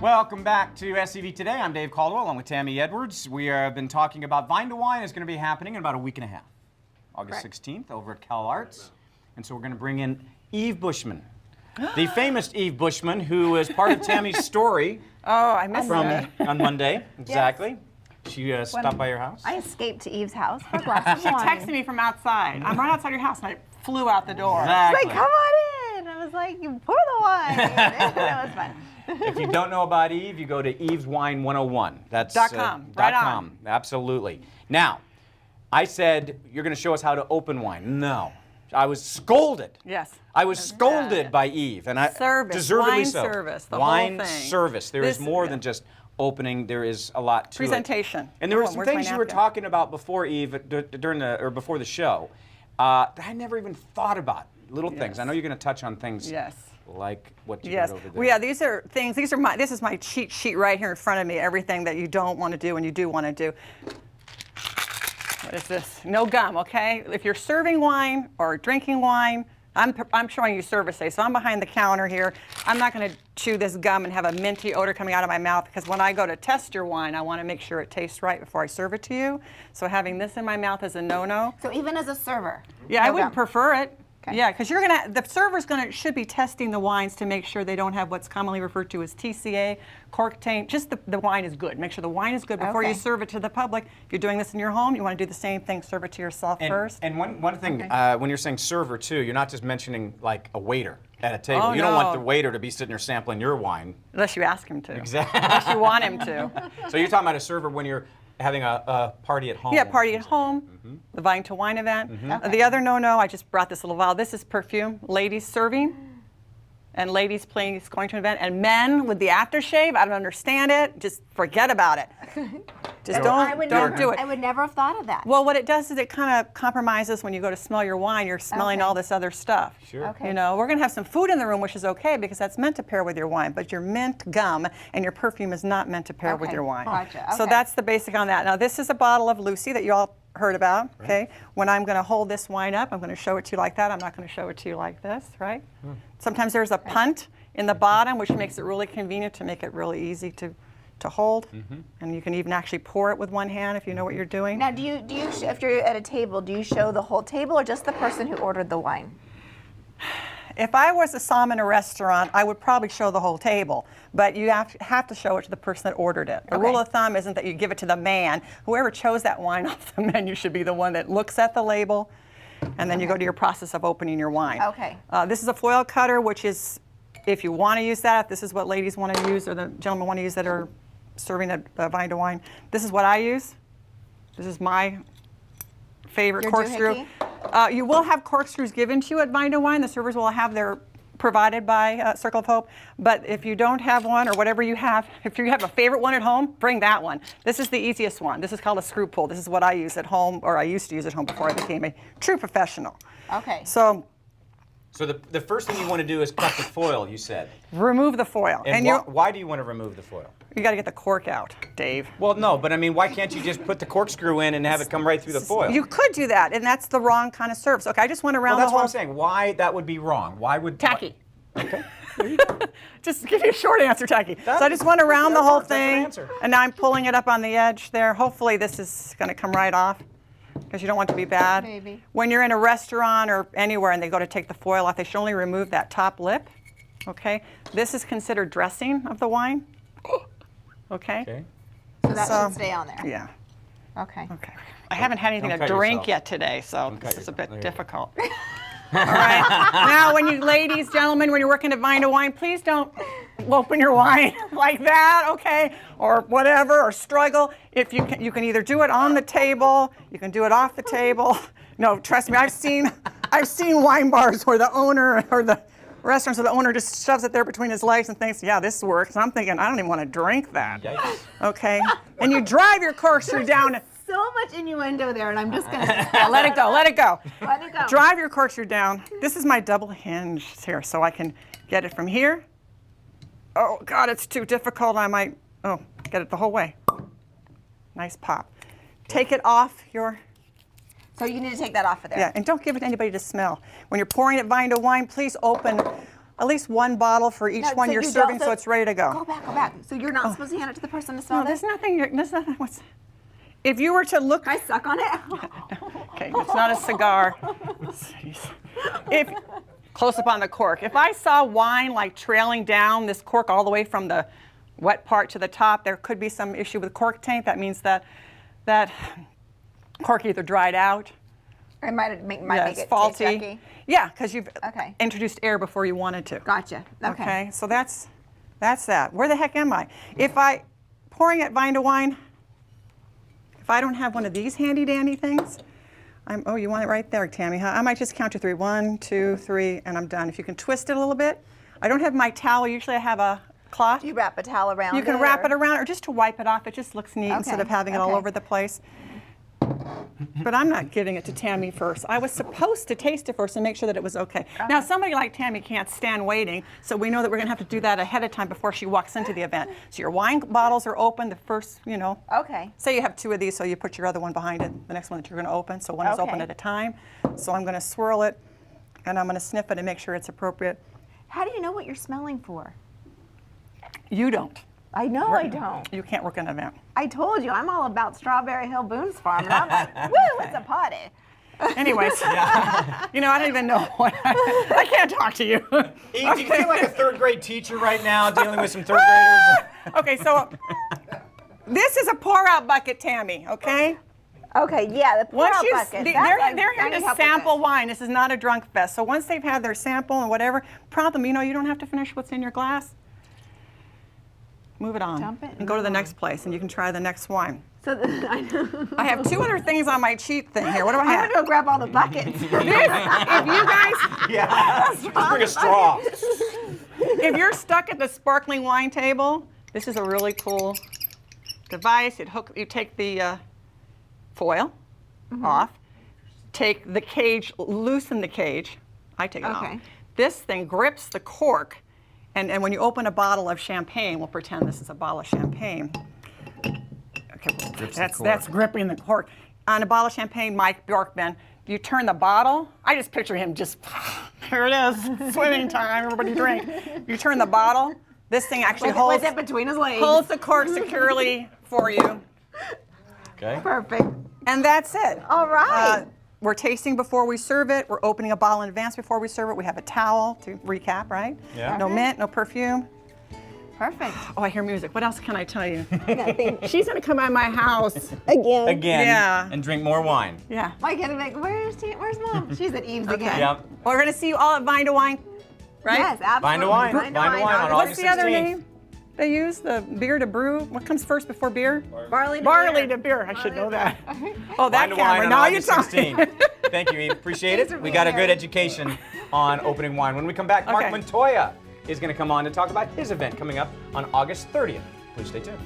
Welcome back to SCV Today. I'm Dave Caldwell. I'm with Tami Edwards. We have been talking about Vine to Wine. Is going to be happening in about a week and a half, August 16th, over at Cal Arts. And so we're going to bring in Eve Bushman, the famous Eve Bushman, who is part of Tami's story. Oh, I missed from that. On Monday, exactly. Yes. She stopped by your house. I escaped to Eve's house for a glass of She wine. texted me from outside. I'm right outside your house, and I flew out the door. Exactly. She's like, come on in. I was like, you pour the wine. That was fun. If you don't know about Eve, you go to eveswine101. That's .com. Right on. Absolutely. Now, I said you're going to show us how to open wine. No, I was scolded. Yes. I was scolded by Eve, and I Service, deservedly wine so. service, the wine whole thing. service. There is This- more yeah. than just opening. There is a lot to Presentation. it. And there were Oh, some where's my things you were napkin? talking about before, Eve, during the or before the show, that I never even thought about. Little things. Yes. I know you're going to touch on things. Yes. Like what you Yes. did over there. Well, yeah, these are things. This is my cheat sheet right here in front of me. Everything that you don't want to do and you do want to do. What is this? No gum, okay? If you're serving wine or drinking wine, I'm showing you service day, so I'm behind the counter here. I'm not going to chew this gum and have a minty odor coming out of my mouth, because when I go to test your wine, I want to make sure it tastes right before I serve it to you. So having this in my mouth is a no-no. So even as a server? Yeah, I no would gum. prefer it. Okay. Yeah, because the server's should be testing the wines to make sure they don't have what's commonly referred to as TCA, cork taint. Just the wine is good. Make sure the wine is good before you Okay. serve it to the public. If you're doing this in your home, you want to do the same thing. Serve it to yourself first. And one thing, when you're saying server too, you're not just mentioning like a waiter at a table. Oh, you don't want no. the waiter to be sitting there sampling your wine. Unless you ask him to. Exactly. Unless you want him to. So you're talking about a server when you're having a party at home. Yeah, party at home, the Vine to Wine event. Okay. The other no-no, I just brought this little vial. This is perfume, ladies serving, and ladies please going to an event, and men with the aftershave. I don't understand it. Just forget about it. Just don't do it. I would never have thought of that. Well, what it does is it kind of compromises when you go to smell your wine. You're smelling all this other stuff. Sure. Okay. You know, we're going to have some food in the room, which is okay because that's meant to pair with your wine. But your mint gum and your perfume is not meant to pair with Okay. your wine. Gotcha. So Okay. that's the basic on that. Now, this is a bottle of Lucy that you all heard about. Okay. When I'm going to hold this wine up, I'm going to show it to you like that. I'm not going to show it to you like this, right? Sometimes there's a punt in the bottom, which makes it really convenient to make it really easy to hold, and you can even actually pour it with one hand if you know what you're doing. Now, do you if you're at a table, do you show the whole table or just the person who ordered the wine? If I was a som in a restaurant, I would probably show the whole table, but you have to show it to the person that ordered it. The rule of thumb isn't that you give it to the man. Whoever chose that wine off the menu should be the one that looks at the label, and then you go to your process of opening your wine. Okay. This is a foil cutter, which is, if you want to use that, if this is what ladies want to use or the gentlemen want to use that are serving a Vine to Wine, this is what I use. This is my favorite Your corkscrew. doohickey? You will have corkscrews given to you at Vine to Wine. The servers will have their provided by Circle of Hope. But if you don't have one or whatever you have, if you have a favorite one at home, bring that one. This is the easiest one. This is called a screw pull. This is what I use at home, or I used to use at home before I became a true professional. Okay. So So the first thing you want to do is cut the foil, you said. remove the foil. And why do you want to remove the foil? You got to get the cork out, Dave. Well, no, but I mean, why can't you just put the corkscrew in and have it come right through the foil? You could do that, and that's the wrong kind of service. Okay, I just went around Well, that's the what whole I'm saying. Why that would be wrong? Why would tacky. Okay. Just to give you a short answer, tacky. So I just went around the whole That's an thing, answer. and now I'm pulling it up on the edge there. Hopefully this is going to come right off, because you don't want it to be bad. Maybe. When you're in a restaurant or anywhere and they go to take the foil off, they should only remove that top lip. Okay. This is considered dressing of the wine. Okay. Okay. So that So- should stay on there. Yeah. Okay. Okay. I haven't had anything Don't to cut drink yourself. yet today, so cut this is a yourself. bit There you go. difficult. All right. Now, when you ladies, gentlemen, when you're working at Vine to Wine, please don't open your wine like that, okay, or whatever, or struggle. If you can either do it on the table, you can do it off the table. No, trust me, I've seen wine bars where the owner or the restaurants where the owner just shoves it there between his legs and thinks, yeah, this works. And I'm thinking, I don't even want to drink that. Yikes. Okay, and you drive your corkscrew down. So much innuendo there, and I'm just going to Let it go. Let it go. let it go. Drive your corkscrew down. This is my double hinge here, so I can get it from here. Oh, God, it's too difficult. I might, get it the whole way. Nice pop. Take it off your, So you need to take that off of there. yeah, and don't give it to anybody to smell. When you're pouring it Vine to Wine, please open at least one bottle for each No, one so you're you serving, don't- so it's ready to go. Go back. So you're not supposed to hand it to the person to smell No, this? there's nothing. What's? If you were to look, Can I suck on it? okay, it's not a cigar. If close up on the cork, if I saw wine like trailing down this cork all the way from the wet part to the top, there could be some issue with cork taint. That means that cork either dried out. Or it might make It's it faulty. taste yucky. Yeah, because you've Okay. introduced air before you wanted to. Gotcha. Okay. So that's that. Where the heck am I? If I pouring at Vine to Wine, if I don't have one of these handy dandy things, oh, you want it right there, Tammy, huh? I might just count to 3. 1, 2, 3, and I'm done. If you can twist it a little bit. I don't have my towel. Usually I have a cloth. Do you wrap a towel around it? You can wrap it around, or just to wipe it off. It just looks neat instead of having it all okay. over the place. But I'm not giving it to Tammy first. I was supposed to taste it first and make sure that it was okay. Now, somebody like Tammy can't stand waiting, so we know that we're going to have to do that ahead of time before she walks into the event. So your wine bottles are open, the first, Okay. say you have 2 of these, so you put your other one behind it, the next one that you're going to open, so one is open Okay. at a time. So I'm going to swirl it, and I'm going to sniff it and make sure it's appropriate. How do you know what you're smelling for? You don't. I know I don't. You can't work an event. I told you, I'm all about Strawberry Hill Boone's Farm. And I'm like, woo, it's a party. Anyways, I don't even know what I can't talk to you. Eve, do you feel like a third-grade teacher right now dealing with some third graders? Okay, so this is a pour-out bucket, Tammy, okay? Okay, yeah, the pour-out Once bucket. they're I here need to help with sample this. wine. This is not a drunk fest. So once they've had their sample and whatever, problem, you don't have to finish what's in your glass. Move it on Dump it and go to the and next place, and you can try the next wine. So I know. I have 2 other things on my cheat thing here. What do I I'm have? gonna go grab all the buckets. If you guys, Yeah. Just bring a straw. if you're stuck at the sparkling wine table, this is a really cool device. You take the foil off, take the cage, loosen the cage. I take it off. Okay. This thing grips the cork, and when you open a bottle of champagne, we'll pretend this is a bottle of champagne. Okay, that's gripping the cork. On a bottle of champagne, Mike Bjorkman, you turn the bottle. I just picture him just, here it is, swimming time, everybody drink. You turn the bottle. This thing actually holds it between his legs. holds the cork securely for you. Okay. Perfect. And that's it. All right. We're tasting before we serve it. We're opening a bottle in advance before we serve it. We have a towel to recap, right? Yeah. No mint, no perfume. Perfect. Oh, I hear music. What else can I tell you? Nothing. She's gonna come by my house. Again. Again. Yeah. And drink more wine. Yeah. Mike gonna be like, where's mom? She's at Eve's again. Yep. Well, we're gonna see you all at Vine to Wine, right? Yes, absolutely. Vine to Wine. Vine to Vine to Wine on What's August the other 16th. name they use? The beer to brew? What comes first before beer? Barley to Barley beer. to beer. I should know that. Vine Oh, that to Wine camera. on Now you're August talking. 16th. Thank you, Eve. Appreciate Thanks it. for We being got a good here. education on opening wine. When we come back, Mark Okay. Montoya is going to come on to talk about his event coming up on August 30th. Please stay tuned.